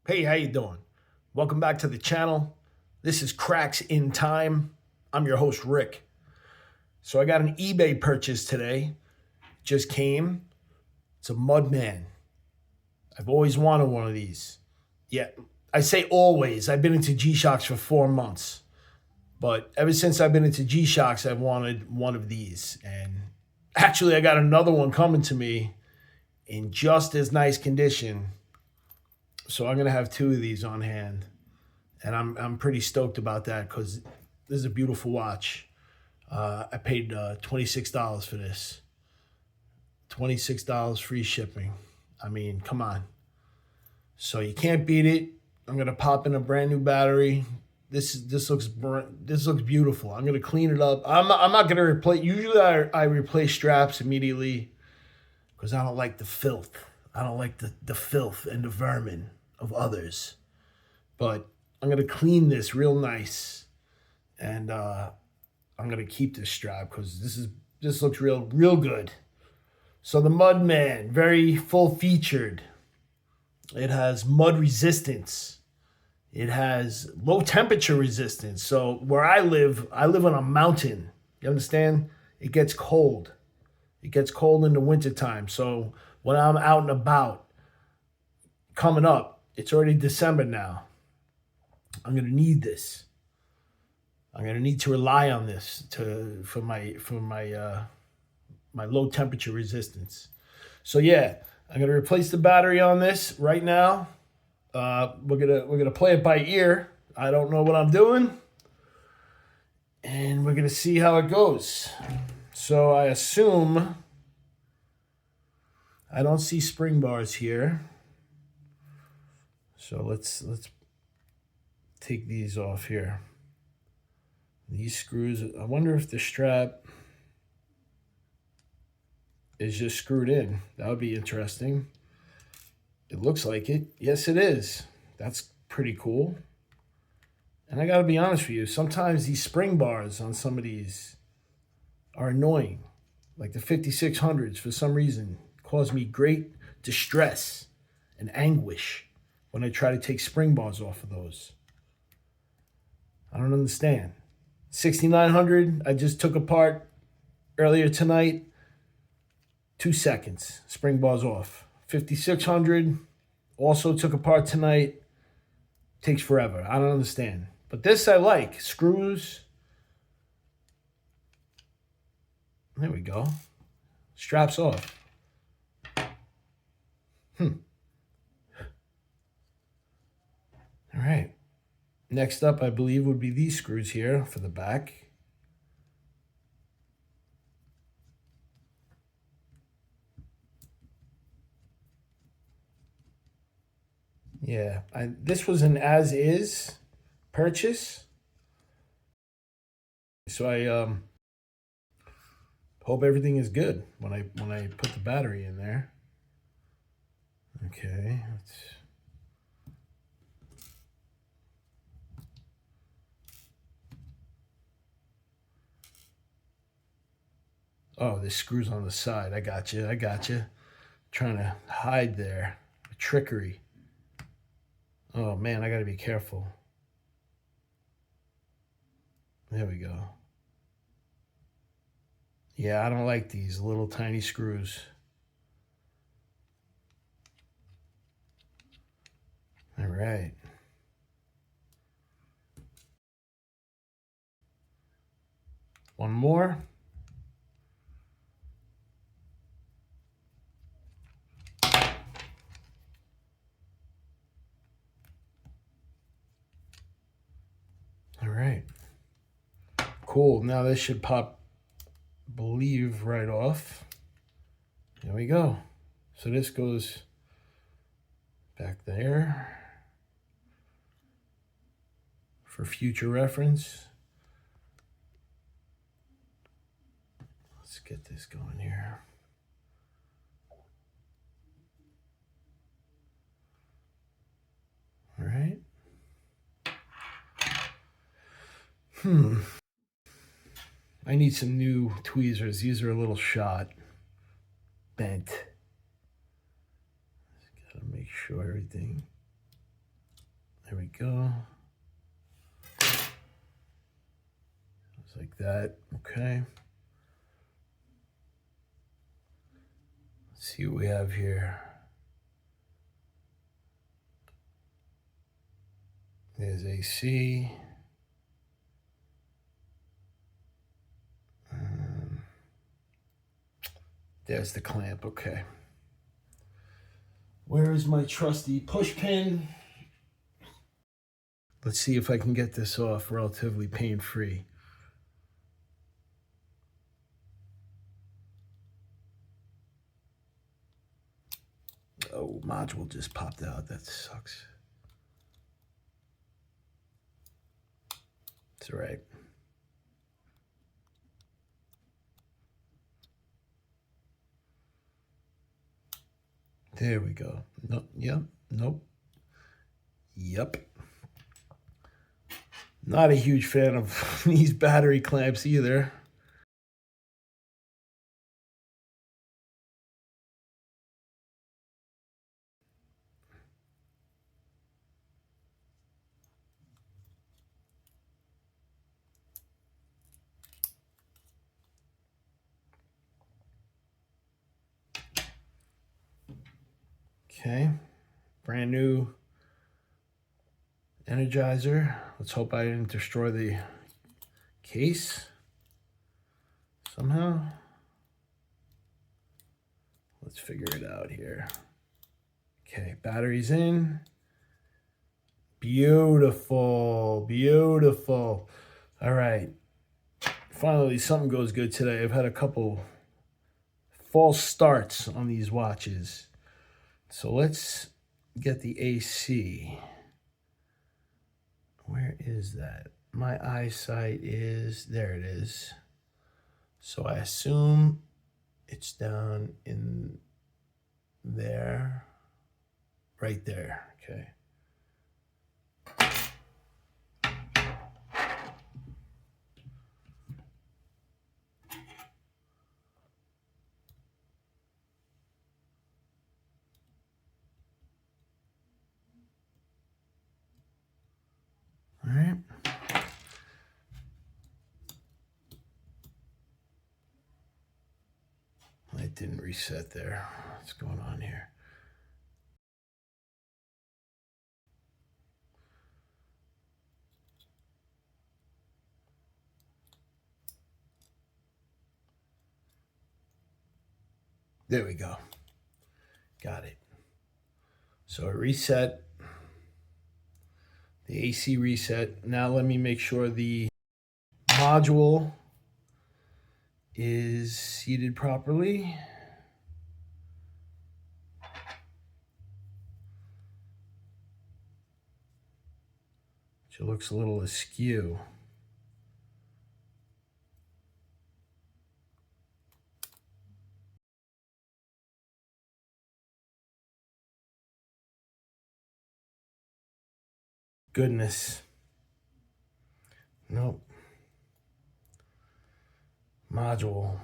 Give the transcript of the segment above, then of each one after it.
Hey, how you doing? Welcome back to the channel. This is Cracks in Time. I'm your host, Rick. So I got an eBay purchase today. Just came. It's a Mudman. I've always wanted one of these. Yeah, I say always. I've been into G-Shocks for 4 months. But ever since I've been into G-Shocks, I've wanted one of these. And actually, I got another one coming to me in just as nice condition. So I'm gonna have two of these on hand, and I'm pretty stoked about that because this is a beautiful watch. I paid $26 for this. $26 free shipping. I mean, come on. So you can't beat it. I'm gonna pop in a brand new battery. This looks beautiful. I'm gonna clean it up. I'm not gonna replace. Usually I replace straps immediately because I don't like the filth. I don't like the filth and the vermin of others. But I'm gonna clean this real nice, and I'm gonna keep this strap because this looks real good. So the Mudman, very full featured. It has mud resistance. It has low temperature resistance. So where I live on a mountain. You understand? It gets cold. It gets cold in the wintertime. So when I'm out and about, coming up, it's already December now. I'm gonna need this. I'm gonna need to rely on this for my low temperature resistance. So yeah, I'm gonna replace the battery on this right now. We're gonna play it by ear. I don't know what I'm doing, and we're gonna see how it goes. So I assume I don't see spring bars here. So let's take these off here. These screws, I wonder if the strap is just screwed in. That would be interesting. It looks like it. Yes, it is. That's pretty cool. And I gotta be honest with you, sometimes these spring bars on some of these are annoying. Like the 5600s, for some reason, cause me great distress and anguish when I try to take spring bars off of those. I don't understand. 6900, I just took apart earlier tonight. 2 seconds, spring bars off. 5600, also took apart tonight. Takes forever. I don't understand. But this I like. Screws. There we go. Straps off. All right. Next up, I believe, would be these screws here for the back. Yeah, this was an as-is purchase. So I hope everything is good when I put the battery in there. Okay, oh, this screws on the side. I got you. Trying to hide there. Trickery. Oh man, I gotta be careful. There we go. Yeah, I don't like these little tiny screws. All right. One more. All right. Cool. Now this should pop, believe, right off. There we go. So this goes back there for future reference. Let's get this going here. All right. I need some new tweezers. These are a little shot, bent. Just gotta make sure everything There we go. Just like that. Okay. Let's see what we have here. There's AC. There's the clamp. Okay. Where is my trusty push pin? Let's see if I can get this off relatively pain-free. Oh, module just popped out. That sucks. It's all right. There we go. No, yep, nope. Yep. Not a huge fan of these battery clamps either. Okay, brand new Energizer. Let's hope I didn't destroy the case somehow. Let's figure it out here. Okay, batteries in. Beautiful, beautiful. All right, finally something goes good today. I've had a couple false starts on these watches. So let's get the AC. Where is that? My eyesight is, there it is. So I assume it's down in there, right there, okay. All right. It didn't reset there. What's going on here? There we go. Got it. So it reset. The AC reset. Now let me make sure the module is seated properly. It looks a little askew. Goodness. Nope. Module.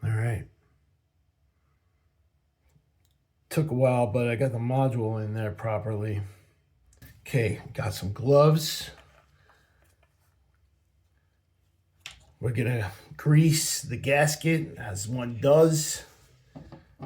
All right. Took a while, but I got the module in there properly. Okay, got some gloves. We're gonna grease the gasket as one does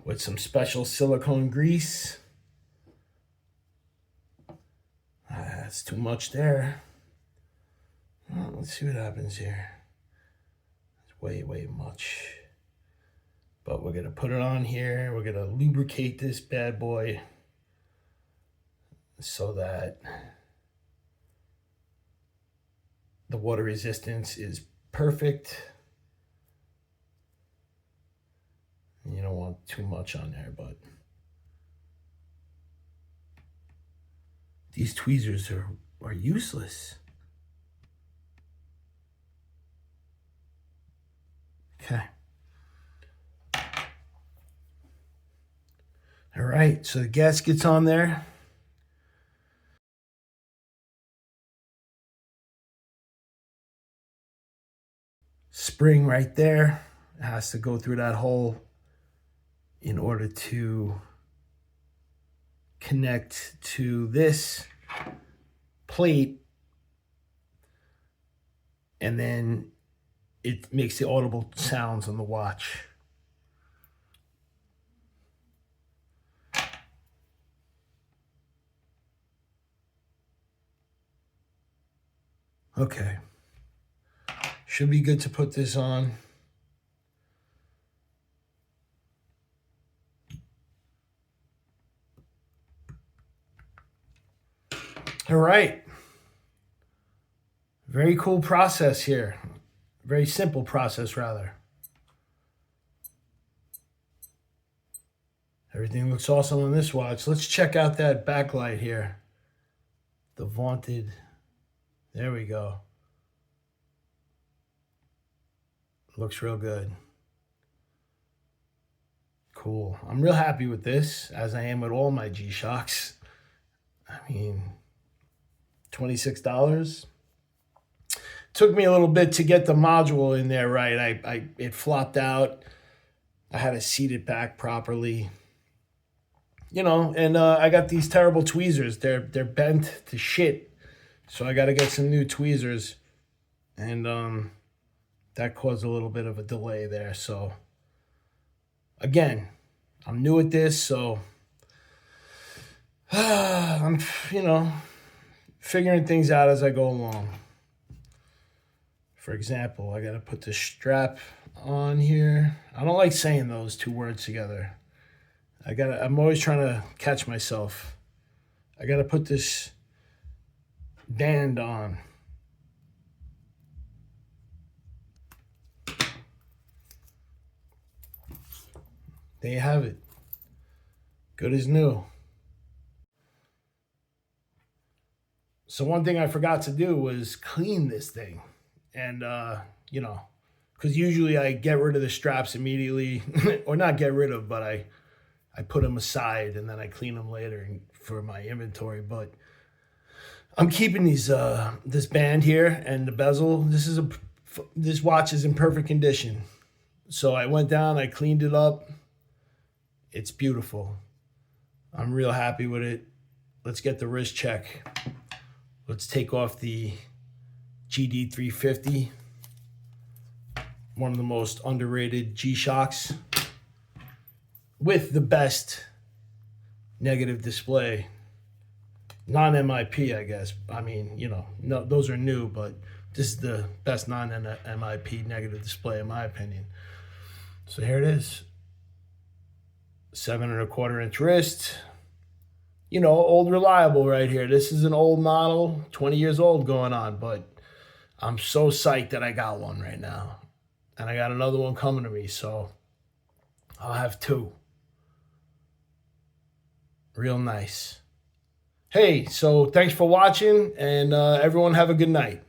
with some special silicone grease. That's too much there. Well, let's see what happens here. It's way, way much. But we're gonna put it on here. We're gonna lubricate this bad boy so that the water resistance is perfect. You don't want too much on there, but these tweezers are useless. Okay. All right, so the gasket's on there. spring right there. It has to go through that hole in order to connect to this plate, and then it makes the audible sounds on the watch. Okay. Should be good to put this on. All right. Very cool process here. Very simple process, rather. Everything looks awesome on this watch. Let's check out that backlight here. The vaunted. There we go. Looks real good. Cool. I'm real happy with this, as I am with all my G-Shocks. I mean, $26. Took me a little bit to get the module in there right. It flopped out. I had to seat it back properly. You know, and I got these terrible tweezers. They're bent to shit. So I got to get some new tweezers. And that caused a little bit of a delay there. So again, I'm new at this, so I'm, figuring things out as I go along. For example, I got to put the strap on here. I don't like saying those two words together. I'm always trying to catch myself. I got to put this band on. There you have it. Good as new. So one thing I forgot to do was clean this thing. And, because usually I get rid of the straps immediately. Or not get rid of, but I put them aside and then I clean them later for my inventory. But I'm keeping this band here and the bezel. This watch is in perfect condition. So I went down, I cleaned it up. It's beautiful. I'm real happy with it. Let's get the wrist check. Let's take off the GD350, one of the most underrated G-Shocks, with the best negative display. Non-MIP, I guess. I mean, no, those are new, but this is the best non-MIP negative display in my opinion. So here it is. 7¼ inch wrist. Old reliable right here. This is an old model, 20 years old going on, but I'm so psyched that I got one right now. And I got another one coming to me, so I'll have two. Real nice. Hey, so thanks for watching, and everyone have a good night.